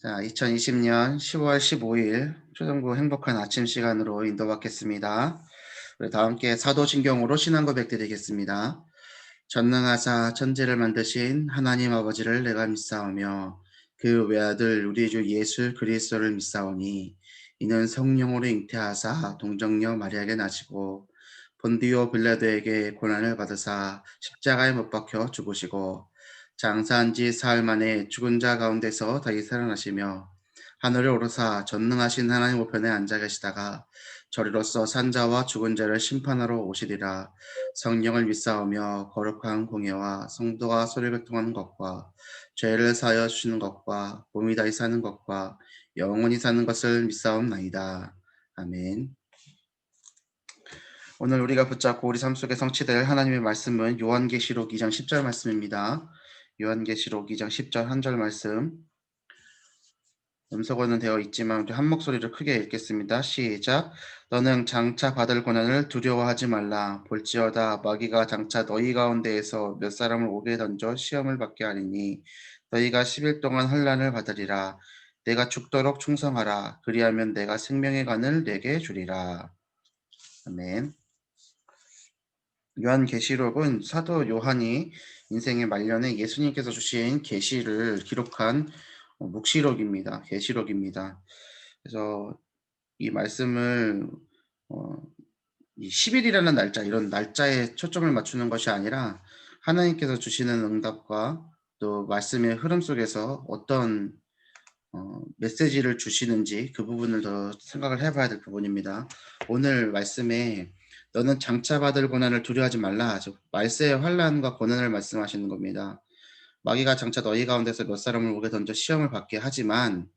자, 2020년 10월 15일 초등부 행복한 아침 시간으로 인도받겠습니다. 우리 다 함께 사도신경으로 신앙 고백 드리겠습니다. 전능하사 천지를 만드신 하나님 아버지를 내가 믿사오며 그 외아들 우리 주 예수 그리스도를 믿사오니 이는 성령으로 잉태하사 동정녀 마리아에게 나시고 본디오 빌라도에게 고난을 받으사 십자가에 못 박혀 죽으시고 장사한 지 사흘 만에 죽은 자 가운데서 다시 살아나시며 하늘에 오르사 전능하신 하나님 우편에 앉아 계시다가 저리로서 산자와 죽은 자를 심판하러 오시리라. 성령을 믿사오며 거룩한 공예와 성도가 소리를 교통하는 것과 죄를 사하여 주시는 것과 몸이 다시 사는 것과 영원히 사는 것을 믿사옵나이다. 아멘. 오늘 우리가 붙잡고 우리 삶 속에 성취될 하나님의 말씀은 요한계시록 2장 10절 말씀입니다. 요한계시록 2장 10절 한 절 말씀. 음성어는 되어 있지만 우리 한 목소리를 크게 읽겠습니다. 시작. 너는 장차 받을 고난을 두려워하지 말라. 볼지어다 마귀가 장차 너희 가운데에서 몇 사람을 오게 던져 시험을 받게 하리니 너희가 10일 동안 환난을 받으리라. 내가 죽도록 충성하라. 그리하면 내가 생명의 관을 내게 주리라. 아멘. 요한계시록은 사도 요한이 인생의 말년에 예수님께서 주신 계시를 기록한 묵시록입니다. 계시록입니다. 그래서 이 말씀을 이 10일이라는 날짜, 이런 날짜에 초점을 맞추는 것이 아니라 하나님께서 주시는 응답과 또 말씀의 흐름 속에서 어떤 메시지를 주시는지 그 부분을 더 생각을 해봐야 될 부분입니다. 오늘 말씀에 너는 장차 받을 고난을 두려워하지 말라. 말세의 환난과 고난을 말씀하시는 겁니다. 마귀가 장차 너희 가운데서 몇 사람을 오게 던져 시험을 받게 하지만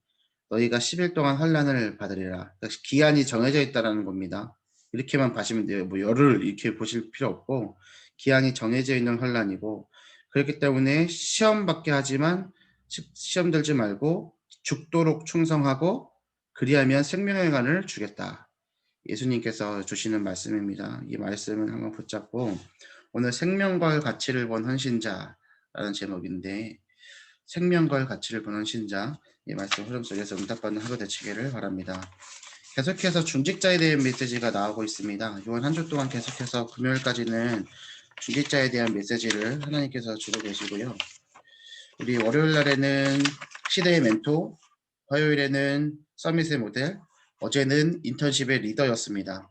너희가 10일 동안 환난을 받으리라. 기한이 정해져 있다라는 겁니다. 이렇게만 봐시면 돼요. 뭐 열을 이렇게 보실 필요 없고 기한이 정해져 있는 환난이고 그렇기 때문에 시험 받게 하지만 시험 들지 말고 죽도록 충성하고 그리하면 생명의 간을 주겠다. 예수님께서 주시는 말씀입니다. 이 말씀을 한번 붙잡고 오늘 생명과 가치를 본 헌신자라는 제목인데 생명과 가치를 보는 신자 이 말씀 흐름 속에서 응답받는 하루 되시기를 바랍니다. 계속해서 중직자에 대한 메시지가 나오고 있습니다. 이번 한 주 동안 계속해서 금요일까지는 중직자에 대한 메시지를 하나님께서 주고 계시고요. 우리 월요일 날에는 시대의 멘토, 화요일에는 서밋의 모델, 어제는 인턴십의 리더였습니다.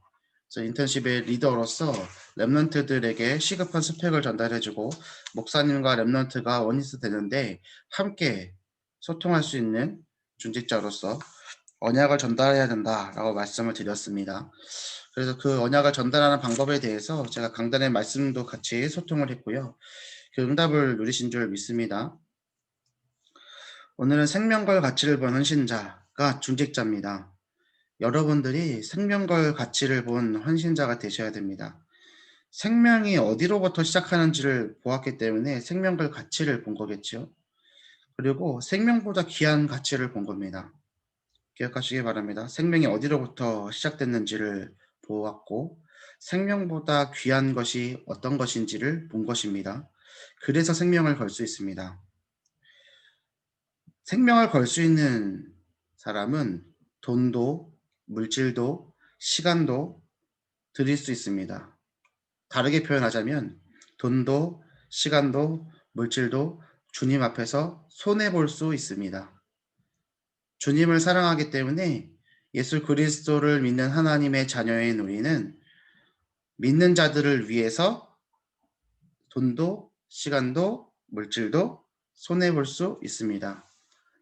그래서 인턴십의 리더로서 랩런트들에게 시급한 스펙을 전달해주고 목사님과 랩런트가 원리스 되는데 함께 소통할 수 있는 중직자로서 언약을 전달해야 된다라고 말씀을 드렸습니다. 그래서 그 언약을 전달하는 방법에 대해서 제가 강단의 말씀도 같이 소통을 했고요. 그 응답을 누리신 줄 믿습니다. 오늘은 생명걸 가치를 보는 신자가 중직자입니다. 여러분들이 생명걸 가치를 본 헌신자가 되셔야 됩니다. 생명이 어디로부터 시작하는지를 보았기 때문에 생명걸 가치를 본 거겠죠. 그리고 생명보다 귀한 가치를 본 겁니다. 기억하시기 바랍니다. 생명이 어디로부터 시작됐는지를 보았고 생명보다 귀한 것이 어떤 것인지를 본 것입니다. 그래서 생명을 걸 수 있습니다. 생명을 걸 수 있는 사람은 돈도 물질도 시간도 드릴 수 있습니다. 다르게 표현하자면 돈도 시간도 물질도 주님 앞에서 손해볼 수 있습니다. 주님을 사랑하기 때문에 예수 그리스도를 믿는 하나님의 자녀인 우리는 믿는 자들을 위해서 돈도 시간도 물질도 손해볼 수 있습니다.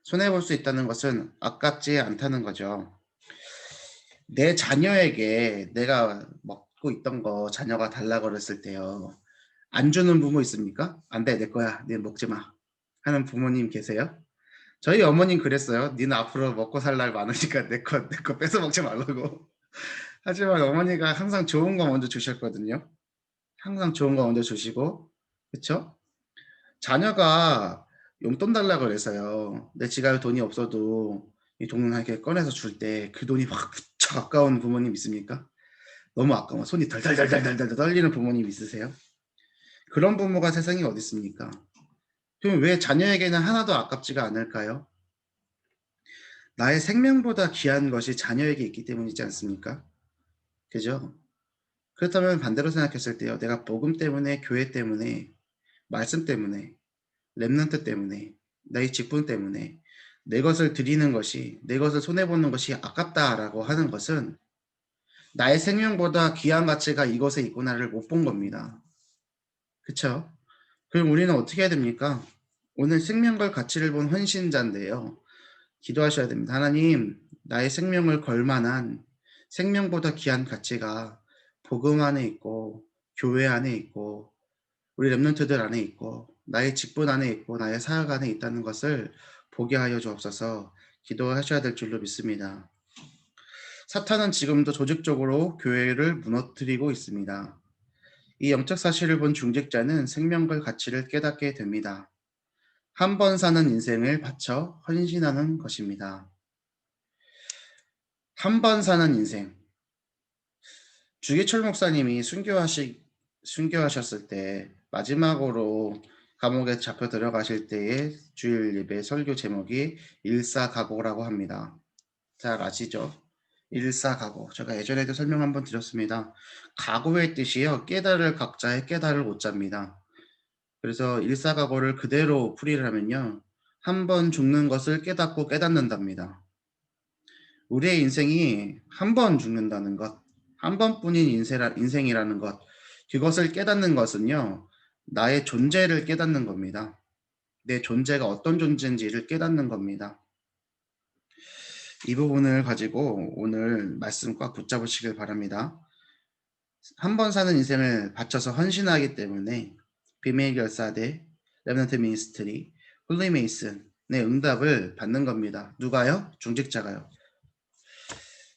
손해볼 수 있다는 것은 아깝지 않다는 거죠. 내 자녀에게 내가 먹고 있던 거 자녀가 달라고 그랬을 때요. 안 주는 부모 있습니까? 안 돼, 내 거야. 네 먹지 마. 하는 부모님 계세요? 저희 어머님 그랬어요. 니는 앞으로 먹고 살 날 많으니까 내 거 뺏어 먹지 말라고. 하지만 어머니가 항상 좋은 거 먼저 주셨거든요. 항상 좋은 거 먼저 주시고, 그쵸? 자녀가 용돈 달라고 그래서요. 내 지갑에 돈이 없어도 이 돈을 이렇게 꺼내서 줄 때 그 돈이 막 무척 아까운 부모님 있습니까? 너무 아까워. 손이 덜덜덜덜덜 떨리는 부모님 있으세요? 그런 부모가 세상에 어디 있습니까? 그럼 왜 자녀에게는 하나도 아깝지가 않을까요? 나의 생명보다 귀한 것이 자녀에게 있기 때문이지 않습니까? 그죠? 그렇다면 반대로 생각했을 때요. 내가 복음 때문에, 교회 때문에, 말씀 때문에, 렘넌트 때문에, 나의 직분 때문에 내 것을 드리는 것이, 내 것을 손해보는 것이 아깝다라고 하는 것은 나의 생명보다 귀한 가치가 이것에 있구나를 못 본 겁니다. 그쵸? 그럼 우리는 어떻게 해야 됩니까? 오늘 생명과 가치를 본 헌신자인데요. 기도하셔야 됩니다. 하나님, 나의 생명을 걸 만한 생명보다 귀한 가치가 복음 안에 있고, 교회 안에 있고, 우리 렘넌트들 안에 있고, 나의 직분 안에 있고, 나의 사역 안에 있다는 것을 보게 하여 주옵소서. 기도하셔야 될 줄로 믿습니다. 사탄은 지금도 조직적으로 교회를 무너뜨리고 있습니다. 이 영적 사실을 본 중직자는 생명과 가치를 깨닫게 됩니다. 한 번 사는 인생을 바쳐 헌신하는 것입니다. 한 번 사는 인생. 주기철 목사님이 순교하셨을 때 마지막으로 감옥에 잡혀 들어가실 때의 주일 예배 설교 제목이 일사각오라고 합니다. 잘 아시죠? 일사각오. 제가 예전에도 설명 한번 드렸습니다. 각오의 뜻이요. 깨달을 각자의 깨달을 오자입니다. 그래서 일사각오를 그대로 풀이를 하면요. 한 번 죽는 것을 깨닫고 깨닫는답니다. 우리의 인생이 한 번 죽는다는 것, 한 번뿐인 인생이라는 것, 그것을 깨닫는 것은요, 나의 존재를 깨닫는 겁니다. 내 존재가 어떤 존재인지를 깨닫는 겁니다. 이 부분을 가지고 오늘 말씀 꽉 붙잡으시길 바랍니다. 한 번 사는 인생을 바쳐서 헌신하기 때문에 비밀 결사대, 렘넌트 미니스트리, 홀리 메이슨의 응답을 받는 겁니다. 누가요? 중직자가요.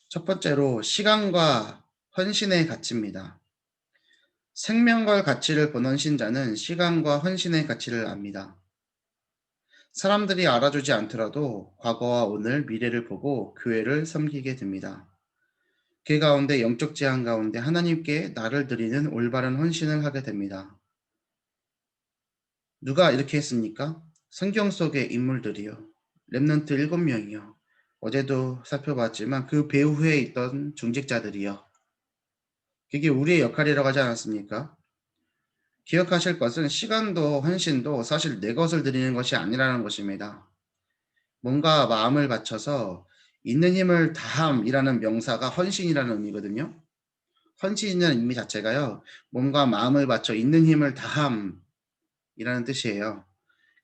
첫 번째로 시간과 헌신의 가치입니다. 생명과 가치를 본 헌신자는 시간과 헌신의 가치를 압니다. 사람들이 알아주지 않더라도 과거와 오늘, 미래를 보고 교회를 섬기게 됩니다. 그 가운데 영적 제한 가운데 하나님께 나를 드리는 올바른 헌신을 하게 됩니다. 누가 이렇게 했습니까? 성경 속의 인물들이요. 렘넌트 7명이요. 어제도 살펴봤지만 그 배후에 있던 중직자들이요. 그게 우리의 역할이라고 하지 않았습니까? 기억하실 것은 시간도 헌신도 사실 내 것을 드리는 것이 아니라는 것입니다. 뭔가 마음을 바쳐서 있는 힘을 다함이라는 명사가 헌신이라는 의미거든요. 헌신이라는 의미 자체가요. 뭔가 마음을 바쳐 있는 힘을 다함이라는 뜻이에요.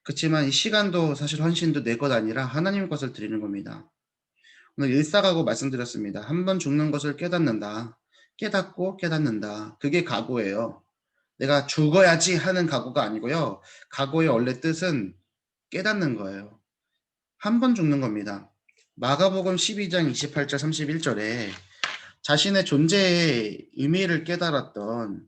그렇지만 이 시간도 사실 헌신도 내 것 아니라 하나님 것을 드리는 겁니다. 오늘 일사각오 말씀드렸습니다. 한 번 죽는 것을 깨닫는다. 깨닫고 깨닫는다. 그게 각오예요. 내가 죽어야지 하는 각오가 아니고요. 각오의 원래 뜻은 깨닫는 거예요. 한 번 죽는 겁니다. 마가복음 12장 28절 31절에 자신의 존재의 의미를 깨달았던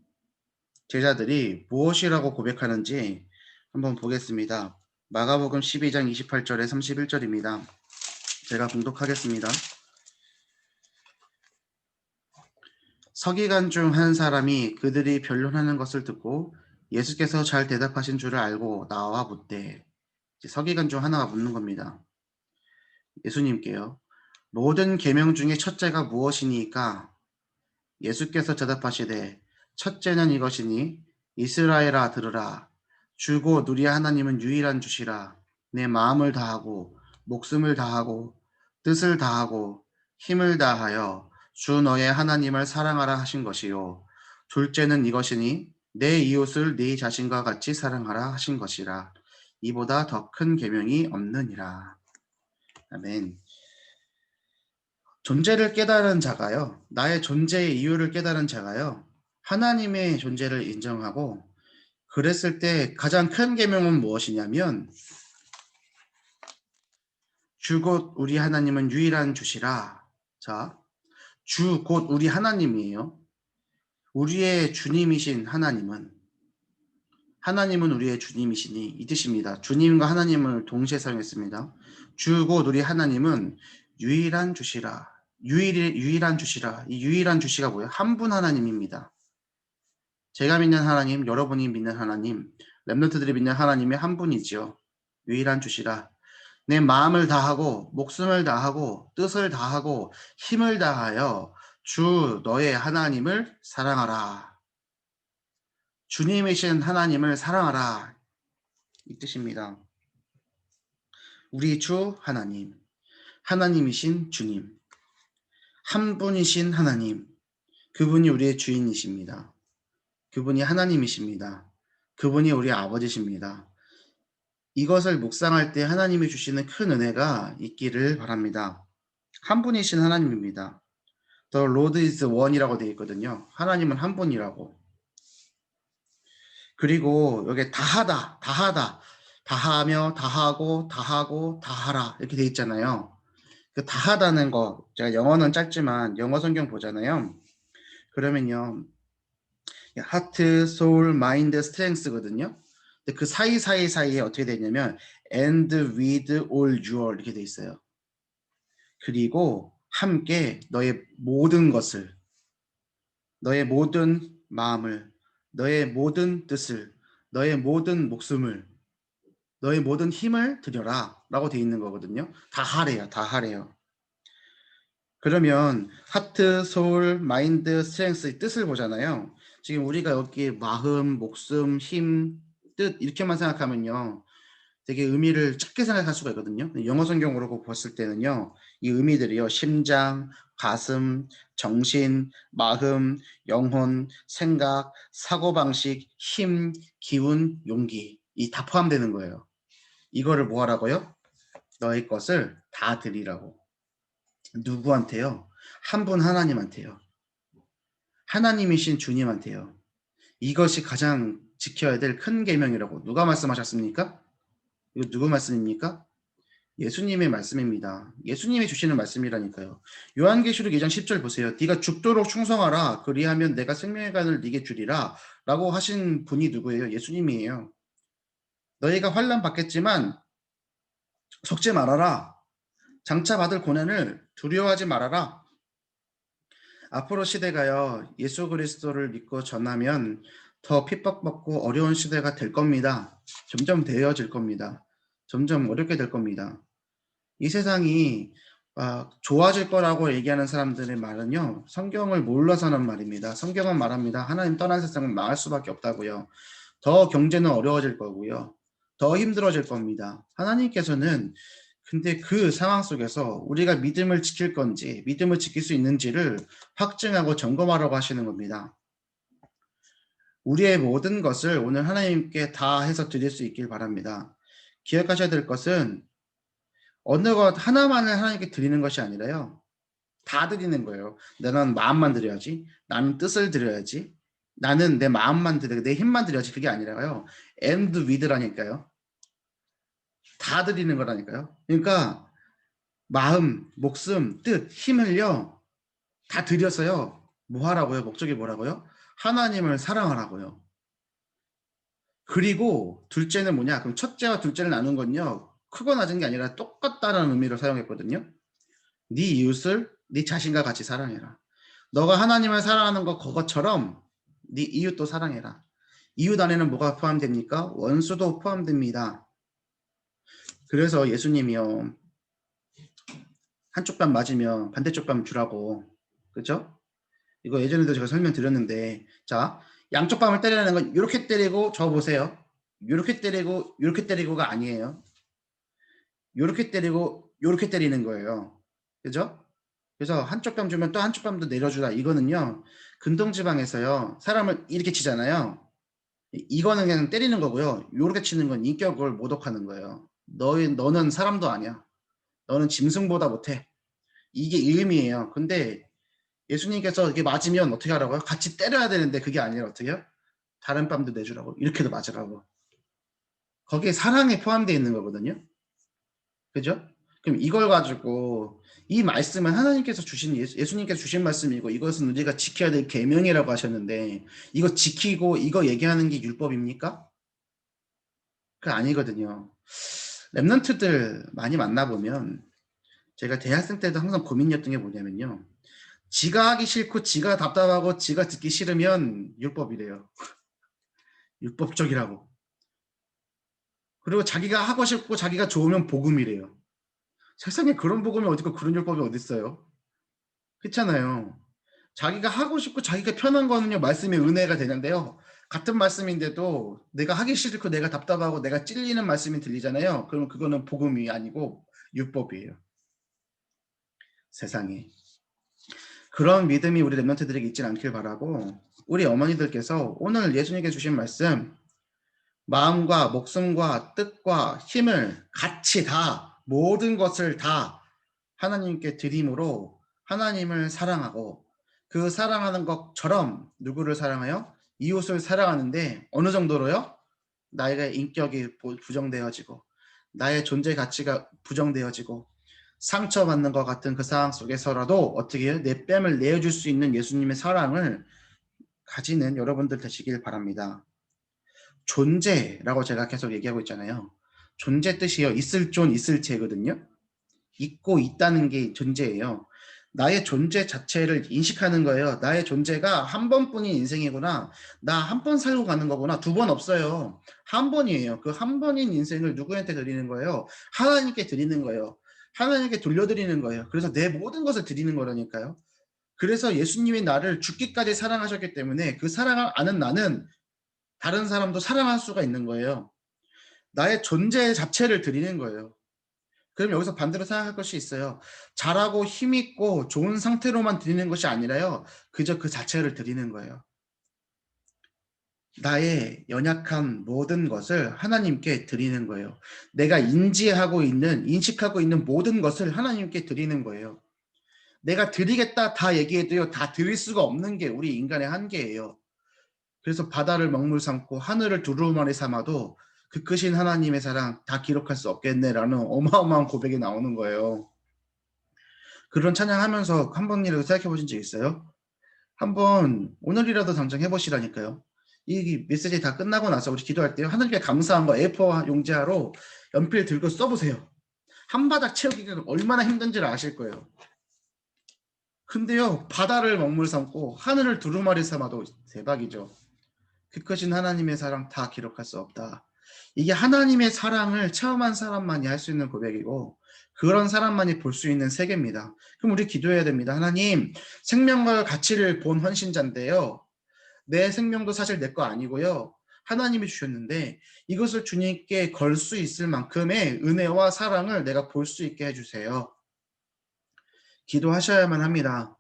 제자들이 무엇이라고 고백하는지 한번 보겠습니다. 마가복음 12장 28절에 31절입니다. 제가 봉독하겠습니다. 서기관 중 한 사람이 그들이 변론하는 것을 듣고 예수께서 잘 대답하신 줄을 알고 나와 묻되, 서기관 중 하나가 묻는 겁니다. 예수님께요. 모든 계명 중에 첫째가 무엇이니까? 예수께서 대답하시되 첫째는 이것이니 이스라엘아 들으라. 주고 누리 하나님은 유일한 주시라. 내 마음을 다하고 목숨을 다하고 뜻을 다하고 힘을 다하여 주 너의 하나님을 사랑하라 하신 것이요. 둘째는 이것이니 내 이웃을 네 자신과 같이 사랑하라 하신 것이라. 이보다 더 큰 계명이 없느니라. 아멘. 존재를 깨달은 자가요. 나의 존재의 이유를 깨달은 자가요. 하나님의 존재를 인정하고 그랬을 때 가장 큰 계명은 무엇이냐면 주 곧 우리 하나님은 유일한 주시라. 자, 주 곧 우리 하나님이에요. 우리의 주님이신 하나님은 우리의 주님이시니 이 뜻입니다. 주님과 하나님을 동시에 사용했습니다. 주 곧 우리 하나님은 유일한 주시라. 유일한 주시라. 이 유일한 주시가 뭐예요? 한 분 하나님입니다. 제가 믿는 하나님, 여러분이 믿는 하나님, 렘넌트들이 믿는 하나님이 한 분이지요. 유일한 주시라. 내 마음을 다하고 목숨을 다하고 뜻을 다하고 힘을 다하여 주 너의 하나님을 사랑하라. 주님이신 하나님을 사랑하라. 이 뜻입니다. 우리 주 하나님, 하나님이신 주님, 한 분이신 하나님, 그분이 우리의 주인이십니다. 그분이 하나님이십니다. 그분이 우리 아버지십니다. 이것을 묵상할 때 하나님이 주시는 큰 은혜가 있기를 바랍니다. 한 분이신 하나님입니다. The Lord is one이라고 되어 있거든요. 하나님은 한 분이라고. 그리고 여기 다하다, 다하다, 다하며, 다하고, 다하고, 다하라 이렇게 되어 있잖아요. 그 다하다는 거, 제가 영어는 짧지만 영어 성경 보잖아요. 그러면요, 하트, 소울, 마인드, 스트렝스거든요. 근데 그 사이에 어떻게 되냐면 and with all your 이렇게 돼 있어요. 그리고 함께 너의 모든 것을, 너의 모든 마음을, 너의 모든 뜻을, 너의 모든 목숨을, 너의 모든 힘을 들여라 라고 돼 있는 거거든요. 다 하래요. 다 하래요. 그러면 하트, 소울, 마인드, 스트렝스의 뜻을 보잖아요. 지금 우리가 여기 마음, 목숨, 힘, 뜻 이렇게만 생각하면요. 되게 의미를 작게 생각할 수가 있거든요. 영어 성경으로 봤을 때는요. 이 의미들이요. 심장, 가슴, 정신, 마음, 영혼, 생각, 사고방식, 힘, 기운, 용기 이 다 포함되는 거예요. 이거를 뭐 하라고요? 너의 것을 다 드리라고. 누구한테요? 한 분 하나님한테요. 하나님이신 주님한테요. 이것이 가장 지켜야 될 큰 계명이라고 누가 말씀하셨습니까? 이거 누구 말씀입니까? 예수님의 말씀입니다. 예수님이 주시는 말씀이라니까요. 요한계시록 2장 10절 보세요. 네가 죽도록 충성하라. 그리하면 내가 생명의 간을 네게 주리라. 라고 하신 분이 누구예요? 예수님이에요. 너희가 환난 받겠지만 속지 말아라. 장차 받을 고난을 두려워하지 말아라. 앞으로 시대가요. 예수 그리스도를 믿고 전하면 더 핍박받고 어려운 시대가 될 겁니다. 점점 되어질 겁니다. 점점 어렵게 될 겁니다. 이 세상이 좋아질 거라고 얘기하는 사람들의 말은요. 성경을 몰라서 하는 말입니다. 성경은 말합니다. 하나님 떠난 세상은 망할 수밖에 없다고요. 더 경제는 어려워질 거고요. 더 힘들어질 겁니다. 하나님께서는 근데 그 상황 속에서 우리가 믿음을 지킬 건지 믿음을 지킬 수 있는지를 확증하고 점검하라고 하시는 겁니다. 우리의 모든 것을 오늘 하나님께 다 해서 드릴 수 있길 바랍니다. 기억하셔야 될 것은 어느 것 하나만을 하나님께 드리는 것이 아니라요. 다 드리는 거예요. 나는 마음만 드려야지. 나는 뜻을 드려야지. 나는 내 마음만 드려, 내 힘만 드려야지. 그게 아니라요. and with라니까요. 다 드리는 거라니까요. 그러니까 마음, 목숨, 뜻, 힘을요. 다 드려서요. 뭐 하라고요? 목적이 뭐라고요? 하나님을 사랑하라고요. 그리고 둘째는 뭐냐? 그럼 첫째와 둘째를 나눈 건요. 크고 낮은 게 아니라 똑같다는 의미로 사용했거든요. 네 이웃을 네 자신과 같이 사랑해라. 너가 하나님을 사랑하는 것 그것처럼 네 이웃도 사랑해라. 이웃 안에는 뭐가 포함됩니까? 원수도 포함됩니다. 그래서 예수님이요. 한쪽 뺨 맞으면 반대쪽 뺨 주라고. 그죠? 이거 예전에도 제가 설명드렸는데 자 양쪽 뺨을 때리라는 건 이렇게 때리고 저 보세요. 이렇게 때리고 이렇게 때리고가 아니에요. 이렇게 때리고 이렇게 때리는 거예요. 그죠? 그래서 한쪽 뺨 주면 또 한쪽 뺨도 내려주라. 이거는요. 근동지방에서요. 사람을 이렇게 치잖아요. 이거는 그냥 때리는 거고요. 이렇게 치는 건 인격을 모독하는 거예요. 너는 사람도 아니야. 너는 짐승보다 못해. 이게 의미예요. 근데 예수님께서 이게 맞으면 어떻게 하라고요? 같이 때려야 되는데 그게 아니라 어떻게 해요? 다른 뺨도 내주라고. 이렇게도 맞으라고. 거기에 사랑이 포함되어 있는 거거든요. 그죠? 그럼 이걸 가지고 이 말씀은 하나님께서 주신 예수님께서 주신 말씀이고 이것은 우리가 지켜야 될 계명이라고 하셨는데 이거 지키고 이거 얘기하는 게 율법입니까? 그 아니거든요. 랩런트들 많이 만나보면 제가 대학생 때도 항상 고민이었던 게 뭐냐면요. 지가 하기 싫고 지가 답답하고 지가 듣기 싫으면 율법이래요. 율법적이라고. 그리고 자기가 하고 싶고 자기가 좋으면 복음이래요. 세상에 그런 복음이 어디 있고 그런 율법이 어디 있어요? 그렇잖아요. 자기가 하고 싶고 자기가 편한 거는요 말씀의 은혜가 되는데요. 같은 말씀인데도 내가 하기 싫고 내가 답답하고 내가 찔리는 말씀이 들리잖아요. 그럼 그거는 복음이 아니고 율법이에요. 세상에. 그런 믿음이 우리 랩런트들에게 있진 않길 바라고 우리 어머니들께서 오늘 예수님께 주신 말씀 마음과 목숨과 뜻과 힘을 같이 다 모든 것을 다 하나님께 드림으로 하나님을 사랑하고 그 사랑하는 것처럼 누구를 사랑해요? 이웃을 사랑하는데 어느 정도로요? 나의 인격이 부정되어지고 나의 존재 가치가 부정되어지고 상처받는 것 같은 그 상황 속에서라도 어떻게 해요? 내 뺨을 내어줄 수 있는 예수님의 사랑을 가지는 여러분들 되시길 바랍니다. 존재라고 제가 계속 얘기하고 있잖아요. 존재 뜻이요. 있을 존 있을 죄거든요. 있고 있다는 게 존재예요. 나의 존재 자체를 인식하는 거예요. 나의 존재가 한 번뿐인 인생이구나. 나 한 번 살고 가는 거구나. 두 번 없어요. 한 번이에요. 그 한 번인 인생을 누구한테 드리는 거예요? 하나님께 드리는 거예요. 하나님께 돌려드리는 거예요. 그래서 내 모든 것을 드리는 거라니까요. 그래서 예수님이 나를 죽기까지 사랑하셨기 때문에 그 사랑을 아는 나는 다른 사람도 사랑할 수가 있는 거예요. 나의 존재 자체를 드리는 거예요. 그럼 여기서 반대로 생각할 것이 있어요. 잘하고 힘있고 좋은 상태로만 드리는 것이 아니라요. 그저 그 자체를 드리는 거예요. 나의 연약한 모든 것을 하나님께 드리는 거예요. 내가 인식하고 있는 모든 것을 하나님께 드리는 거예요. 내가 드리겠다 다 얘기해도요. 다 드릴 수가 없는 게 우리 인간의 한계예요. 그래서 바다를 먹물 삼고 하늘을 두루마리 삼아도 그 크신 하나님의 사랑 다 기록할 수 없겠네라는 어마어마한 고백이 나오는 거예요. 그런 찬양하면서 한 번이라도 생각해 보신 적 있어요? 한번 오늘이라도 당장 해보시라니까요. 이 메시지 다 끝나고 나서 우리 기도할 때요. 하나님께 감사한 거 A4 용지하로 연필 들고 써보세요. 한 바닥 채우기가 얼마나 힘든지를 아실 거예요. 근데요. 바다를 먹물 삼고 하늘을 두루마리 삼아도 대박이죠. 그 크신 하나님의 사랑 다 기록할 수 없다. 이게 하나님의 사랑을 체험한 사람만이 할 수 있는 고백이고 그런 사람만이 볼 수 있는 세계입니다. 그럼 우리 기도해야 됩니다. 하나님, 생명과 가치를 본 헌신자인데요. 내 생명도 사실 내 거 아니고요. 하나님이 주셨는데 이것을 주님께 걸 수 있을 만큼의 은혜와 사랑을 내가 볼 수 있게 해주세요. 기도하셔야만 합니다.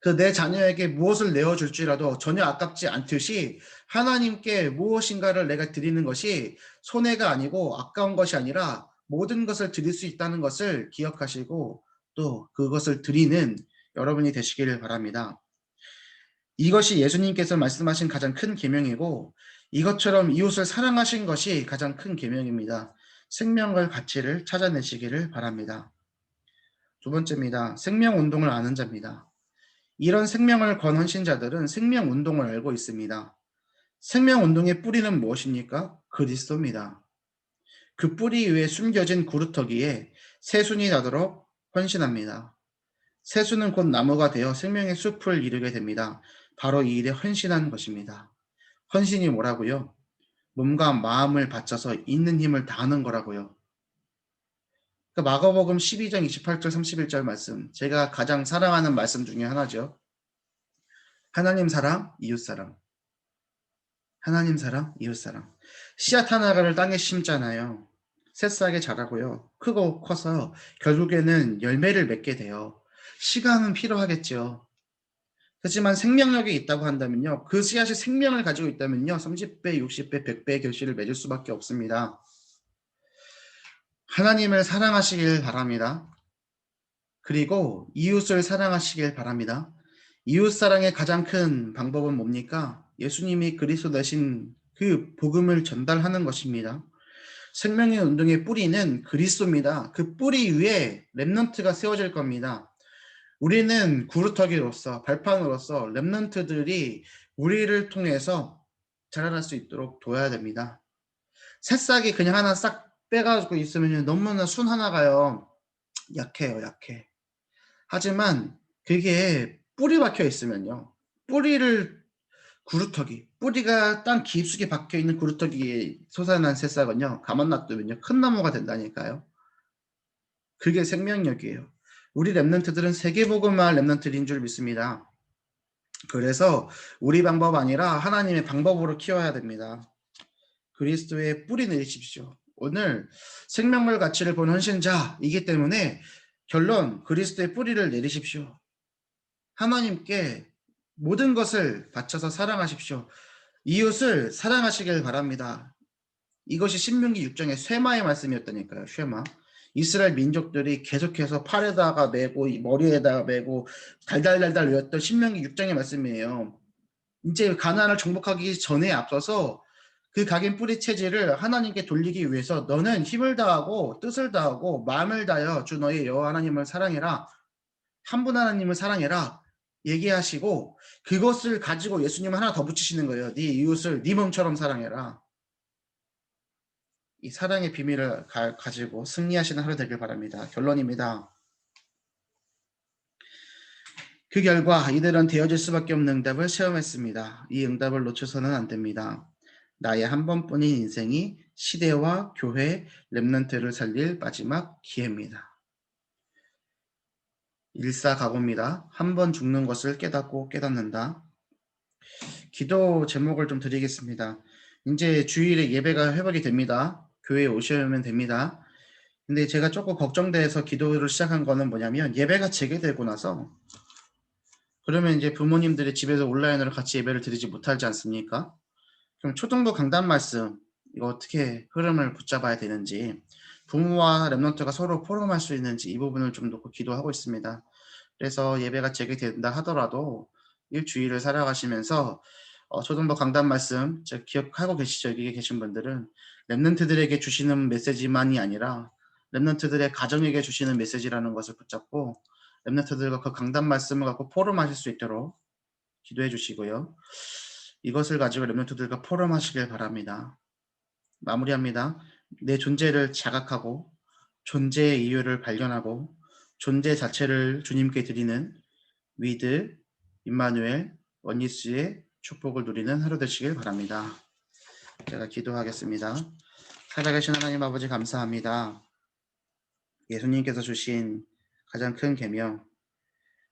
그 내 자녀에게 무엇을 내어줄지라도 전혀 아깝지 않듯이 하나님께 무엇인가를 내가 드리는 것이 손해가 아니고 아까운 것이 아니라 모든 것을 드릴 수 있다는 것을 기억하시고 또 그것을 드리는 여러분이 되시기를 바랍니다. 이것이 예수님께서 말씀하신 가장 큰 계명이고 이것처럼 이웃을 사랑하신 것이 가장 큰 계명입니다. 생명과 가치를 찾아내시기를 바랍니다. 두 번째입니다. 생명운동을 아는 자입니다. 이런 생명을 건 헌신자들은 생명운동을 알고 있습니다. 생명운동의 뿌리는 무엇입니까? 그리스도입니다. 그 뿌리 위에 숨겨진 구루터기에 새순이 나도록 헌신합니다. 새순은 곧 나무가 되어 생명의 숲을 이루게 됩니다. 바로 이 일에 헌신한 것입니다. 헌신이 뭐라고요? 몸과 마음을 바쳐서 있는 힘을 다하는 거라고요. 그 마가복음 12장 28절 31절 말씀, 제가 가장 사랑하는 말씀 중에 하나죠. 하나님 사랑, 이웃 사랑. 하나님 사랑, 이웃 사랑. 씨앗 하나를 땅에 심잖아요. 새싹에 자라고요. 크고 커서 결국에는 열매를 맺게 돼요. 시간은 필요하겠죠. 하지만 생명력이 있다고 한다면요. 그 씨앗이 생명을 가지고 있다면요. 30배, 60배, 100배의 결실을 맺을 수밖에 없습니다. 하나님을 사랑하시길 바랍니다. 그리고 이웃을 사랑하시길 바랍니다. 이웃 사랑의 가장 큰 방법은 뭡니까? 예수님이 그리스도 되신 그 복음을 전달하는 것입니다. 생명의 운동의 뿌리는 그리스도입니다. 그 뿌리 위에 렘넌트가 세워질 겁니다. 우리는 구루터기로서 발판으로서 렘넌트들이 우리를 통해서 자라날 수 있도록 도와야 됩니다. 새싹이 그냥 하나 싹 빼가지고 있으면 너무나 순 하나가요. 약해요, 약해. 하지만 그게 뿌리 박혀 있으면요. 뿌리를 구루터기, 뿌리가 땅 깊숙이 박혀있는 구루터기에 솟아난 새싹은요, 가만 놔두면요 큰 나무가 된다니까요. 그게 생명력이에요. 우리 랩런트들은 세계복음화 랩런트인 줄 믿습니다. 그래서 우리 방법 아니라 하나님의 방법으로 키워야 됩니다. 그리스도의 뿌리 내리십시오. 오늘 생명물 가치를 본 헌신자이기 때문에 결론, 그리스도의 뿌리를 내리십시오. 하나님께 모든 것을 바쳐서 사랑하십시오. 이웃을 사랑하시길 바랍니다. 이것이 신명기 6장의 쇠마의 말씀이었다니까요. 쇠마. 이스라엘 민족들이 계속해서 팔에다가 메고 머리에다가 메고 달달달달 외웠던 신명기 6장의 말씀이에요. 이제 가나안을 정복하기 전에 앞서서 그 각인 뿌리 체질을 하나님께 돌리기 위해서 너는 힘을 다하고 뜻을 다하고 마음을 다하여 주 너의 여호와 하나님을 사랑해라. 한 분 하나님을 사랑해라. 얘기하시고 그것을 가지고 예수님은 하나 더 붙이시는 거예요. 네 이웃을 네 몸처럼 사랑해라. 이 사랑의 비밀을 가지고 승리하시는 하루 되길 바랍니다. 결론입니다. 그 결과 이들은 되어질 수밖에 없는 응답을 체험했습니다. 이 응답을 놓쳐서는 안 됩니다. 나의 한 번뿐인 인생이 시대와 교회, 렘넌트를 살릴 마지막 기회입니다. 일사각오입니다. 한 번 죽는 것을 깨닫고 깨닫는다. 기도 제목을 좀 드리겠습니다. 이제 주일에 예배가 회복이 됩니다. 교회에 오시면 됩니다. 근데 제가 조금 걱정돼서 기도를 시작한 거는 뭐냐면 예배가 재개되고 나서 그러면 이제 부모님들이 집에서 온라인으로 같이 예배를 드리지 못하지 않습니까? 그럼 초등부 강단 말씀 이거 어떻게 흐름을 붙잡아야 되는지 부모와 랩런트가 서로 포럼할 수 있는지 이 부분을 좀 놓고 기도하고 있습니다. 그래서 예배가 재개된다 하더라도 일주일을 살아가시면서 초등부 강단 말씀 기억하고 계시죠? 여기 계신 분들은 랩런트들에게 주시는 메시지만이 아니라 랩런트들의 가정에게 주시는 메시지라는 것을 붙잡고 랩런트들과 그 강단 말씀을 갖고 포럼하실 수 있도록 기도해 주시고요. 이것을 가지고 랩런트들과 포럼하시길 바랍니다. 마무리합니다. 내 존재를 자각하고 존재의 이유를 발견하고 존재 자체를 주님께 드리는 위드, 임마누엘, 원리스의 축복을 누리는 하루 되시길 바랍니다. 제가 기도하겠습니다. 살아계신 하나님 아버지 감사합니다. 예수님께서 주신 가장 큰 계명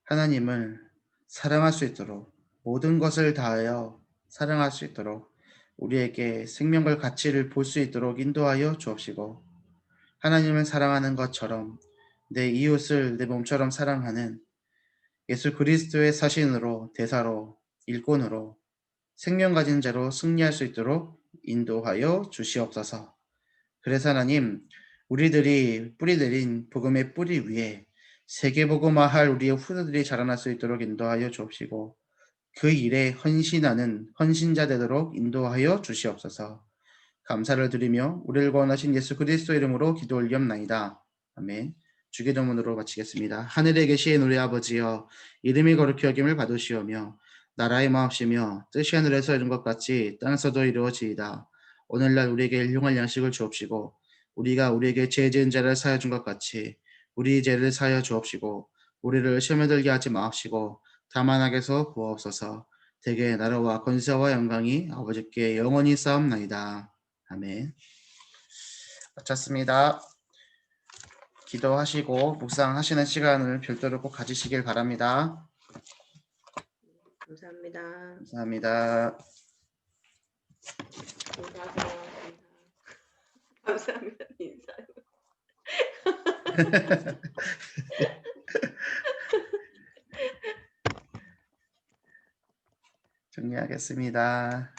하나님을 사랑할 수 있도록 모든 것을 다하여 사랑할 수 있도록 우리에게 생명과 가치를 볼 수 있도록 인도하여 주옵시고 하나님을 사랑하는 것처럼 내 이웃을 내 몸처럼 사랑하는 예수 그리스도의 사신으로 대사로 일꾼으로 생명 가진 자로 승리할 수 있도록 인도하여 주시옵소서. 그래서 하나님 우리들이 뿌리 내린 복음의 뿌리 위에 세계복음화할 우리의 후대들이 자라날 수 있도록 인도하여 주옵시고 그 일에 헌신하는 헌신자 되도록 인도하여 주시옵소서. 감사를 드리며 우리를 구원하신 예수 그리스도 이름으로 기도 올리옵나이다. 아멘. 주기도문으로 마치겠습니다. 하늘에 계신 우리 아버지여 이름이 거룩히 여김을 받으시오며 나라의 마옵시며 뜻이 하늘에서 이룬 것 같이 땅에서도 이루어지이다. 오늘날 우리에게 일용할 양식을 주옵시고 우리가 우리에게 죄 지은 자를 사하여 준 것 같이 우리 죄를 사하여 주옵시고 우리를 시험에 들게 하지 마옵시고 다만 악에서 구하옵소서. 대개 나라와 권세와 영광이 아버지께 영원히 싸움나이다. 아멘. 마쳤습니다. 기도하시고 묵상하시는 시간을 별도로 꼭 가지시길 바랍니다. 감사합니다. 감사합니다. 인사하세요. 감사합니다. 인사요. 정리하겠습니다.